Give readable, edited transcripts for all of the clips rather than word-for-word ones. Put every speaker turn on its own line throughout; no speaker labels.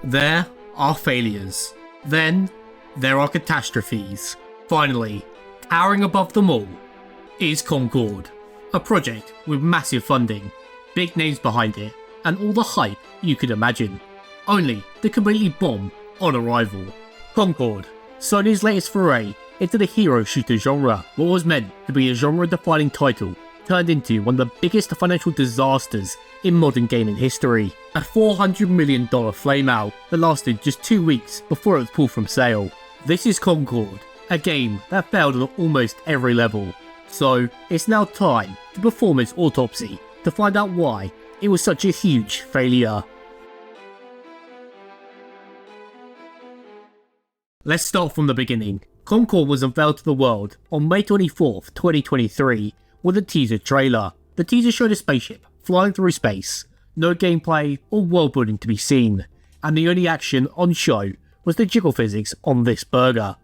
There are failures. Then there are catastrophes. Finally, towering above them all is Concord, a project with massive funding, big names behind it, and all the hype you could imagine, only to completely bomb on arrival. Concord, Sony's latest foray into the hero shooter genre, what was meant to be a genre-defining title, turned into one of the biggest financial disasters in modern gaming history. A $400 million flameout that lasted just 2 weeks before it was pulled from sale. This is Concord, a game that failed on almost every level. So it's now time to perform its autopsy to find out why it was such a huge failure. Let's start from the beginning. Concord was unveiled to the world on May 24th, 2023 with a teaser trailer. The teaser showed a spaceship flying through space, no gameplay or world building to be seen, and the only action on show was the jiggle physics on this burger.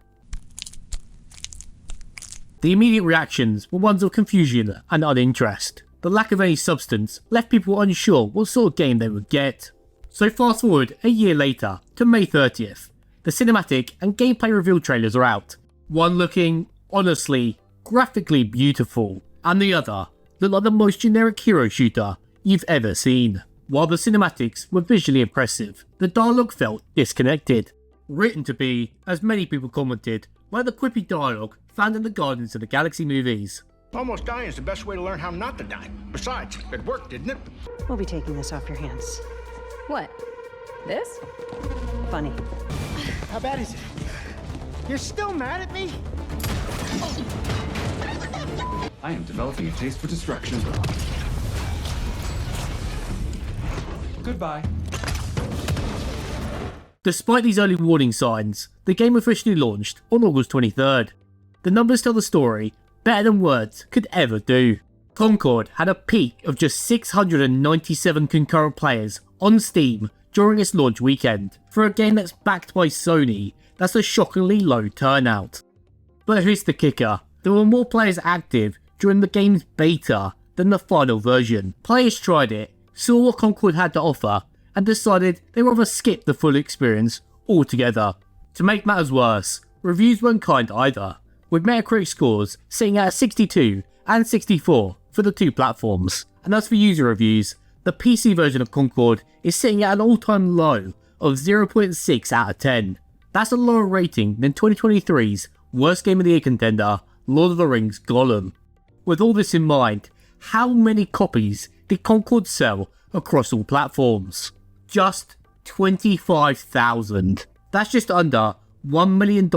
The immediate reactions were ones of confusion and uninterest. The lack of any substance left people unsure what sort of game they would get. So fast forward a year later to May 30th. The cinematic and gameplay reveal trailers are out, one looking, honestly, graphically beautiful, and the other looked like the most generic hero shooter you've ever seen. While the cinematics were visually impressive, the dialogue felt disconnected. Written to be, as many people commented, like the quippy dialogue found in the Guardians of the Galaxy movies.
Almost dying is the best way to learn how not to die. Besides, it worked, didn't it?
We'll be taking this off your hands.
What? This?
Funny.
How bad is it? You're still mad at me?
I am developing a taste for destruction. Goodbye.
Despite these early warning signs, the game officially launched on August 23rd. The numbers tell the story better than words could ever do. Concord had a peak of just 697 concurrent players on Steam during its launch weekend. For a game that's backed by Sony, that's a shockingly low turnout. But here's the kicker, there were more players active during the game's beta than the final version. Players tried it, saw what Concord had to offer, and decided they'd rather skip the full experience altogether. To make matters worse, reviews weren't kind either, with Metacritic scores sitting at 62 and 64 for the two platforms. And as for user reviews, the PC version of Concord is sitting at an all-time low of 0.6 out of 10. That's a lower rating than 2023's worst game of the year contender, Lord of the Rings Gollum. With all this in mind, how many copies did Concord sell across all platforms? Just 25,000. That's just under $1 million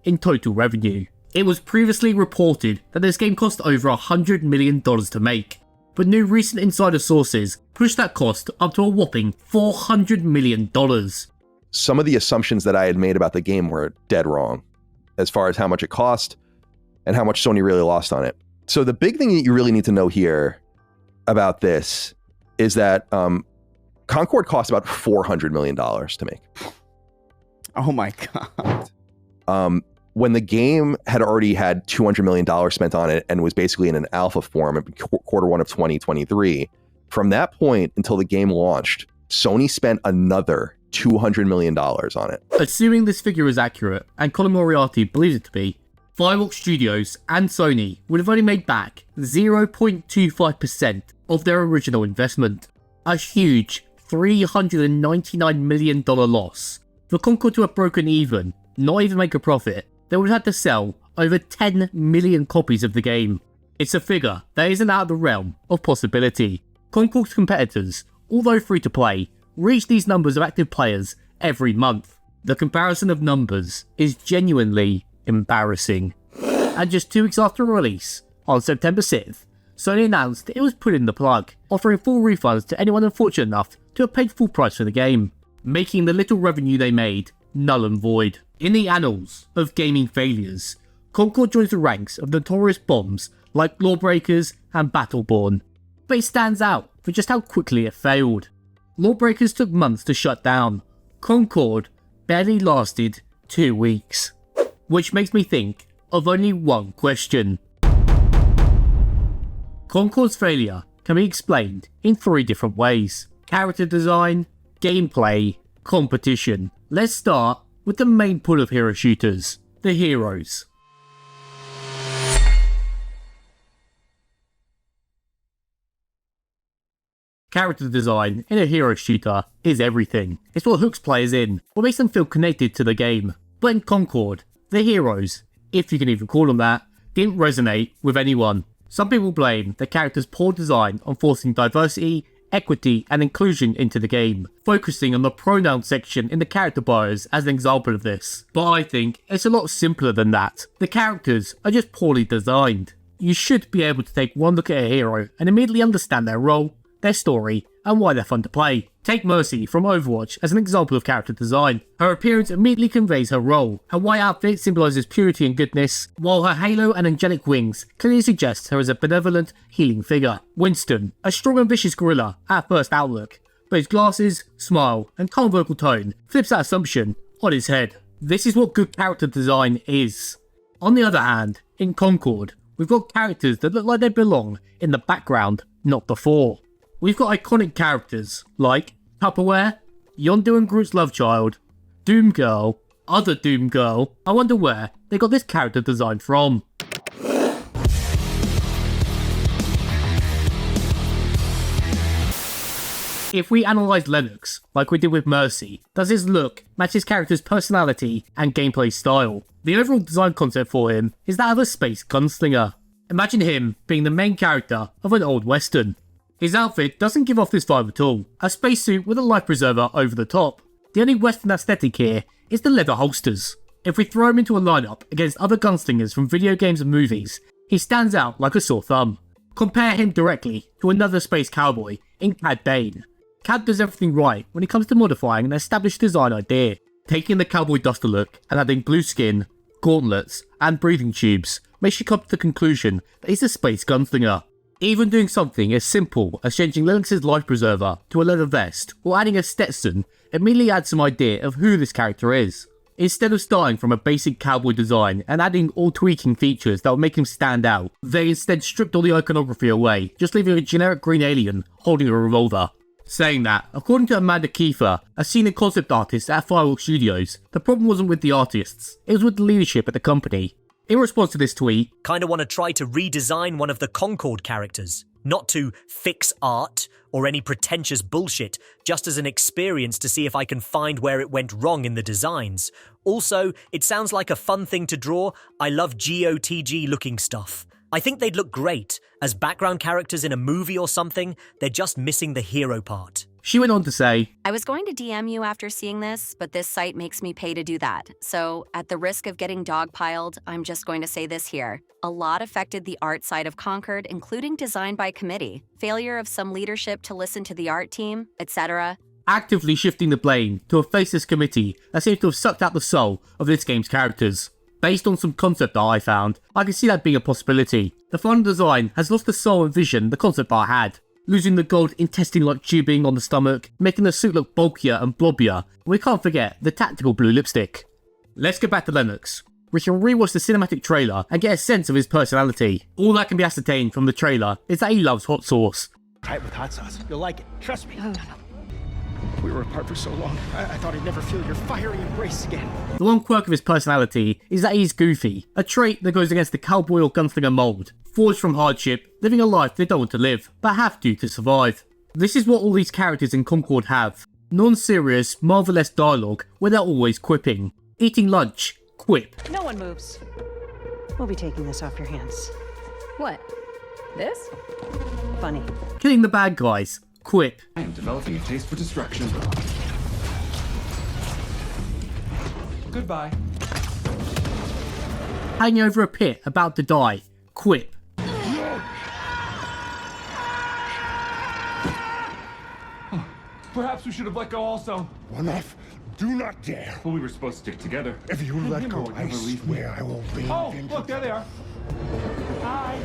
in total revenue. It was previously reported that this game cost over $100 million to make, but new recent insider sources pushed that cost up to a whopping $400 million.
Some of the assumptions that I had made about the game were dead wrong, as far as how much it cost and how much Sony really lost on it. So the big thing that you really need to know here about this is that Concord cost about $400 million to make.
Oh my God.
When the game had already had $200 million spent on it and was basically in an alpha form in quarter one of 2023, from that point until the game launched, Sony spent another $200 million on it.
Assuming this figure is accurate, and Colin Moriarty believes it to be, Firewalk Studios and Sony would have only made back 0.25% of their original investment. A huge $399 million loss. For Concord to have broken even, not even make a profit, they would have had to sell over 10 million copies of the game. It's a figure that isn't out of the realm of possibility. Concord's competitors, although free to play, reach these numbers of active players every month. The comparison of numbers is genuinely embarrassing. And just 2 weeks after release, on September 6th, Sony announced it was pulling the plug, offering full refunds to anyone unfortunate enough to have paid full price for the game, making the little revenue they made null and void. In the annals of gaming failures, Concord joins the ranks of notorious bombs like Lawbreakers and Battleborn, but it stands out for just how quickly it failed. Lawbreakers took months to shut down, Concord barely lasted 2 weeks. Which makes me think of only one question. Concord's failure can be explained in 3 different ways: character design, gameplay, Competition. Let's start with the main pool of hero shooters, the heroes. Character design in a hero shooter is everything. It's what hooks players in, what makes them feel connected to the game. But in Concord, the heroes, if you can even call them that, didn't resonate with anyone. Some people blame the character's poor design on forcing diversity, equity and inclusion into the game, focusing on the pronoun section in the character bios as an example of this. But I think it's a lot simpler than that. The characters are just poorly designed. You should be able to take one look at a hero and immediately understand their role, their story, and why they're fun to play. Take Mercy from Overwatch as an example of character design. Her appearance immediately conveys her role. Her white outfit symbolises purity and goodness, while her halo and angelic wings clearly suggest her as a benevolent, healing figure. Winston, a strong ambitious gorilla at first outlook, but his glasses, smile, and calm vocal tone flips that assumption on his head. This is what good character design is. On the other hand, in Concord, we've got characters that look like they belong in the background, not the fore. We've got iconic characters like Tupperware, Yondu and Groot's love child, Doom Girl, other Doom Girl. I wonder where they got this character design from. If we analyse Lennox, like we did with Mercy, does his look match his character's personality and gameplay style? The overall design concept for him is that of a space gunslinger. Imagine him being the main character of an old western. His outfit doesn't give off this vibe at all, a spacesuit with a life preserver over the top. The only western aesthetic here is the leather holsters. If we throw him into a lineup against other gunslingers from video games and movies, he stands out like a sore thumb. Compare him directly to another space cowboy in Cad Bane. Cad does everything right when it comes to modifying an established design idea, taking the cowboy duster look and adding blue skin, gauntlets, and breathing tubes makes you come to the conclusion that he's a space gunslinger. Even doing something as simple as changing Lennox's life preserver to a leather vest or adding a Stetson immediately adds some idea of who this character is. Instead of starting from a basic cowboy design and adding all tweaking features that would make him stand out, they instead stripped all the iconography away, just leaving a generic green alien holding a revolver. Saying that, according to Amanda Kiefer, a senior concept artist at Fireworks Studios, the problem wasn't with the artists, it was with the leadership at the company. In response to this tweet,
kinda want to try to redesign one of the Concord characters, not to fix art or any pretentious bullshit, just as an experience to see if I can find where it went wrong in the designs. Also, it sounds like a fun thing to draw. I love GOTG looking stuff. I think they'd look great as background characters in a movie or something. They're just missing the hero part.
She went on to say,
I was going to DM you after seeing this, but this site makes me pay to do that. So, at the risk of getting dogpiled, I'm just going to say this here. A lot affected the art side of Concord, including design by committee, failure of some leadership to listen to the art team, etc.
Actively shifting the blame to a faceless committee that seems to have sucked out the soul of this game's characters. Based on some concept art I found, I can see that being a possibility. The final design has lost the soul and vision the concept art had, losing the gold intestine-like tubing on the stomach, making the suit look bulkier and blobbier. We can't forget the tactical blue lipstick. Let's get back to Lennox. We can rewatch the cinematic trailer and get a sense of his personality. All that can be ascertained from the trailer is that he loves hot sauce.
Tight with hot sauce. You'll like it. Trust me. We were apart for so long. I thought I'd never feel your fiery embrace again.
The one quirk of his personality is that he's goofy, a trait that goes against the cowboy or gunslinger mold. Forged from hardship, living a life they don't want to live, but have to survive. This is what all these characters in Concord have. Non-serious, marvelous dialogue where they're always quipping. Eating lunch, quip.
No one moves. We'll be taking this off your hands.
What? This?
Funny.
Killing the bad guys, quip.
I am developing a taste for destruction. Goodbye.
Hanging over a pit about to die, quip.
Perhaps we should have let go also.
One off. Do not dare.
Well, we were supposed to stick together.
If you let go,
will
I
never leave me.
swear I will be.
Oh, look, there they are. Hi.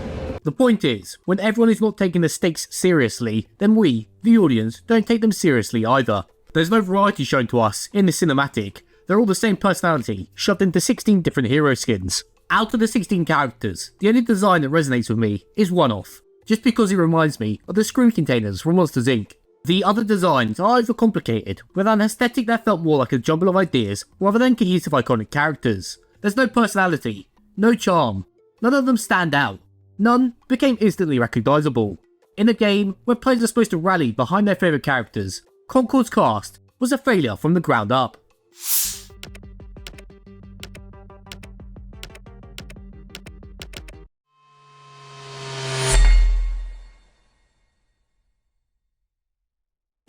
The point is, when everyone is not taking the stakes seriously, then we, the audience, don't take them seriously either. There's no variety shown to us in the cinematic. They're all the same personality, shoved into 16 different hero skins. Out of the 16 characters, the only design that resonates with me is One Off, just because he reminds me of the screen containers from Monsters Inc. The other designs are overcomplicated, with an aesthetic that felt more like a jumble of ideas rather than cohesive iconic characters. There's no personality, no charm, none of them stand out, none became instantly recognisable. In a game where players are supposed to rally behind their favourite characters, Concord's cast was a failure from the ground up.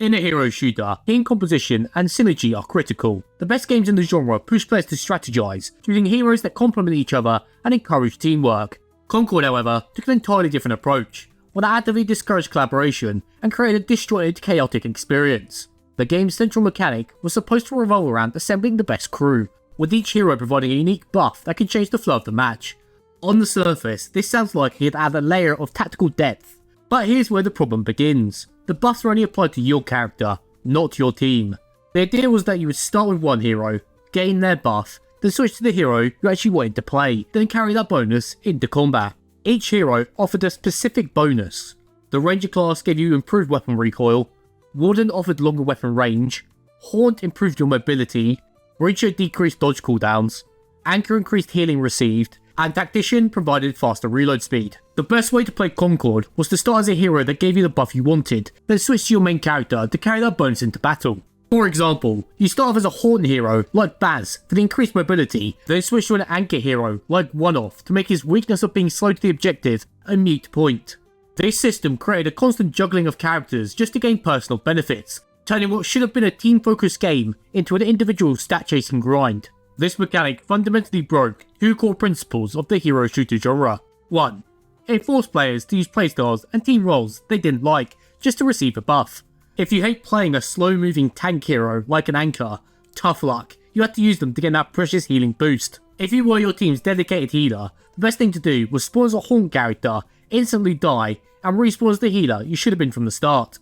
In a hero shooter, team composition and synergy are critical. The best games in the genre push players to strategize, choosing heroes that complement each other and encourage teamwork. Concord, however, took an entirely different approach, one that actively discouraged collaboration and created a disjointed, chaotic experience. The game's central mechanic was supposed to revolve around assembling the best crew, with each hero providing a unique buff that could change the flow of the match. On the surface, this sounds like it added a layer of tactical depth, but here's where the problem begins. The buffs are only applied to your character, not your team. The idea was that you would start with one hero, gain their buff, then switch to the hero you actually wanted to play, then carry that bonus into combat. Each hero offered a specific bonus. The Ranger class gave you improved weapon recoil, Warden offered longer weapon range, Haunt improved your mobility, Reacher decreased dodge cooldowns, Anchor increased healing received, and Tactician provided faster reload speed. The best way to play Concord was to start as a hero that gave you the buff you wanted, then switch to your main character to carry that bonus into battle. For example, you start off as a Haunt hero like Baz for the increased mobility, then switch to an Anchor hero like One-Off to make his weakness of being slow to the objective a moot point. This system created a constant juggling of characters just to gain personal benefits, turning what should have been a team-focused game into an individual stat-chasing grind. This mechanic fundamentally broke two core principles of the hero shooter genre. 1. It forced players to use playstyles and team roles they didn't like just to receive a buff. If you hate playing a slow-moving tank hero like an Anchor, tough luck, you had to use them to get that precious healing boost. If you were your team's dedicated healer, the best thing to do was spawn as a Haunt character, instantly die, and respawn as the healer you should have been from the start.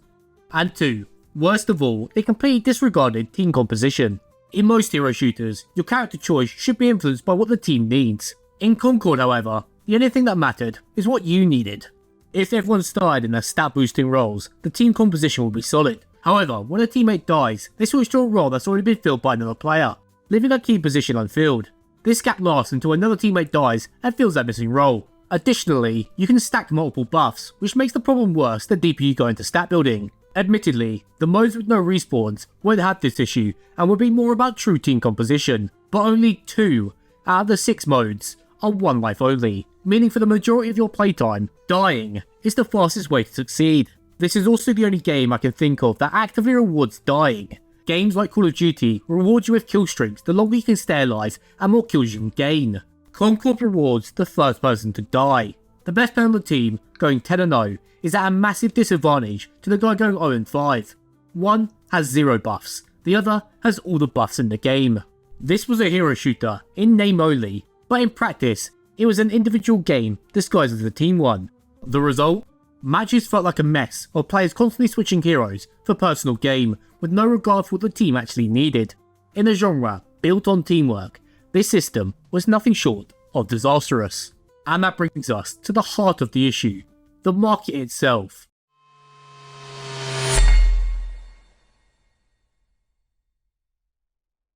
And 2. Worst of all, it completely disregarded team composition. In most hero shooters, your character choice should be influenced by what the team needs. In Concord, however, the only thing that mattered is what you needed. If everyone started in their stat boosting roles, the team composition would be solid. However, when a teammate dies, they switch to a role that's already been filled by another player, leaving a key position unfilled. This gap lasts until another teammate dies and fills that missing role. Additionally, you can stack multiple buffs, which makes the problem worse the deeper you go into stat building. Admittedly, the modes with no respawns won't have this issue and will be more about true team composition, but only 2 out of the 6 modes are 1 life only, meaning for the majority of your playtime, dying is the fastest way to succeed. This is also the only game I can think of that actively rewards dying. Games like Call of Duty reward you with kill streaks the longer you can stay alive and more kills you can gain. Concord rewards the first person to die. The best player on the team, going 10-0, is at a massive disadvantage to the guy going 0-5. One has 0 buffs, the other has all the buffs in the game. This was a hero shooter, in name only, but in practice, it was an individual game disguised as a team one. The result? Matches felt like a mess of players constantly switching heroes for personal gain, with no regard for what the team actually needed. In a genre built on teamwork, this system was nothing short of disastrous. And that brings us to the heart of the issue, the market itself.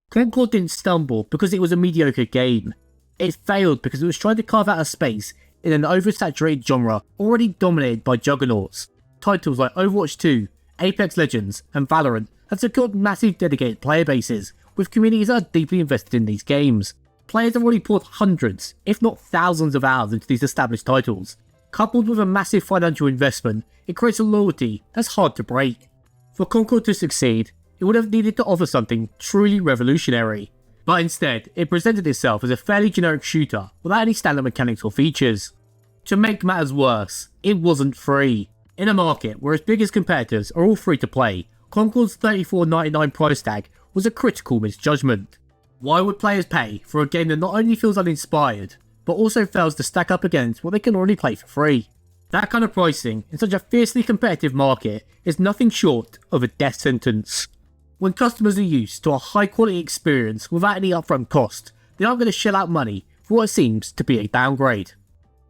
Concord didn't stumble because it was a mediocre game. It failed because it was trying to carve out a space in an oversaturated genre already dominated by juggernauts. Titles like Overwatch 2, Apex Legends, and Valorant have secured massive dedicated player bases, with communities that are deeply invested in these games. Players have already poured hundreds, if not thousands of hours into these established titles. Coupled with a massive financial investment, it creates a loyalty that's hard to break. For Concord to succeed, it would have needed to offer something truly revolutionary. But instead, it presented itself as a fairly generic shooter without any standard mechanics or features. To make matters worse, it wasn't free. In a market where its biggest competitors are all free to play, Concord's $34.99 price tag was a critical misjudgment. Why would players pay for a game that not only feels uninspired, but also fails to stack up against what they can already play for free? That kind of pricing in such a fiercely competitive market is nothing short of a death sentence. When customers are used to a high quality experience without any upfront cost, they aren't going to shell out money for what seems to be a downgrade.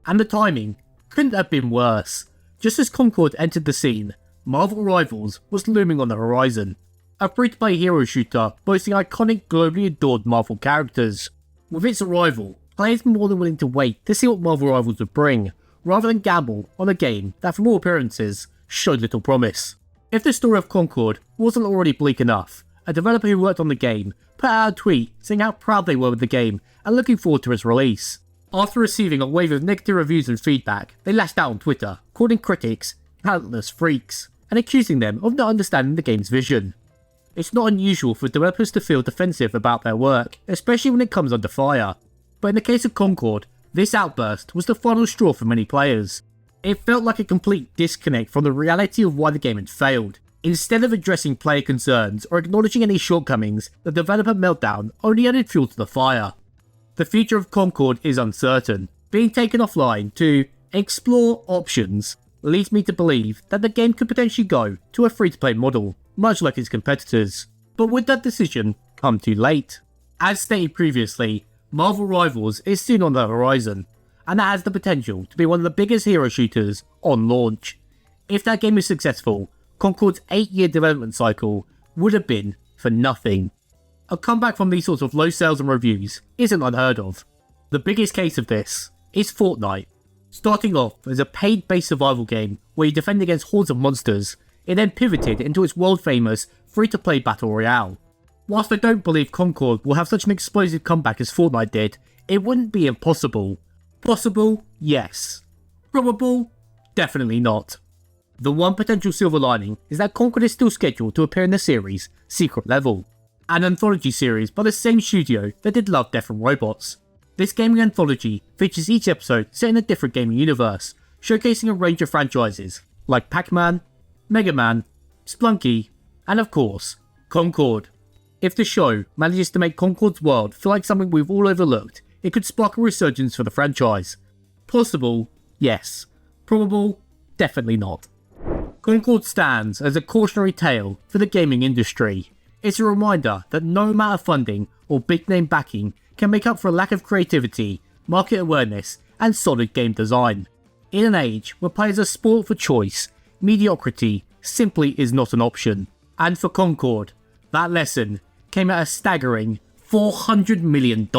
And the timing couldn't have been worse. Just as Concord entered the scene, Marvel Rivals was looming on the horizon. A free-to-play hero shooter boasting iconic globally adored Marvel characters. With its arrival, players were more than willing to wait to see what Marvel Rivals would bring, rather than gamble on a game that from all appearances showed little promise. If the story of Concord wasn't already bleak enough, a developer who worked on the game put out a tweet saying how proud they were with the game and looking forward to its release. After receiving a wave of negative reviews and feedback, they lashed out on Twitter, calling critics talentless freaks, and accusing them of not understanding the game's vision. It's not unusual for developers to feel defensive about their work, especially when it comes under fire. But in the case of Concord, this outburst was the final straw for many players. It felt like a complete disconnect from the reality of why the game had failed. Instead of addressing player concerns or acknowledging any shortcomings, the developer meltdown only added fuel to the fire. The future of Concord is uncertain. Being taken offline to explore options leads me to believe that the game could potentially go to a free-to-play model, much like its competitors. But would that decision come too late? As stated previously, Marvel Rivals is soon on the horizon, and that has the potential to be one of the biggest hero shooters on launch. If that game is successful, Concord's 8-year development cycle would have been for nothing. A comeback from these sorts of low sales and reviews isn't unheard of. The biggest case of this is Fortnite. Starting off as a paid-based survival game where you defend against hordes of monsters, it then pivoted into its world-famous free-to-play battle royale. Whilst I don't believe Concord will have such an explosive comeback as Fortnite did, it wouldn't be impossible. Possible? Yes. Probable? Definitely not. The one potential silver lining is that Concord is still scheduled to appear in the series Secret Level, an anthology series by the same studio that did Love, Death and Robots. This gaming anthology features each episode set in a different gaming universe, showcasing a range of franchises like Pac-Man, Mega Man, Splunky, and of course, Concord. If the show manages to make Concord's world feel like something we've all overlooked, it could spark a resurgence for the franchise. Possible? Yes. Probable? Definitely not. Concord stands as a cautionary tale for the gaming industry. It's a reminder that no amount of funding or big name backing can make up for a lack of creativity, market awareness, and solid game design. In an age where players are spoiled for choice, mediocrity simply is not an option. And for Concord, that lesson came at a staggering $400 million.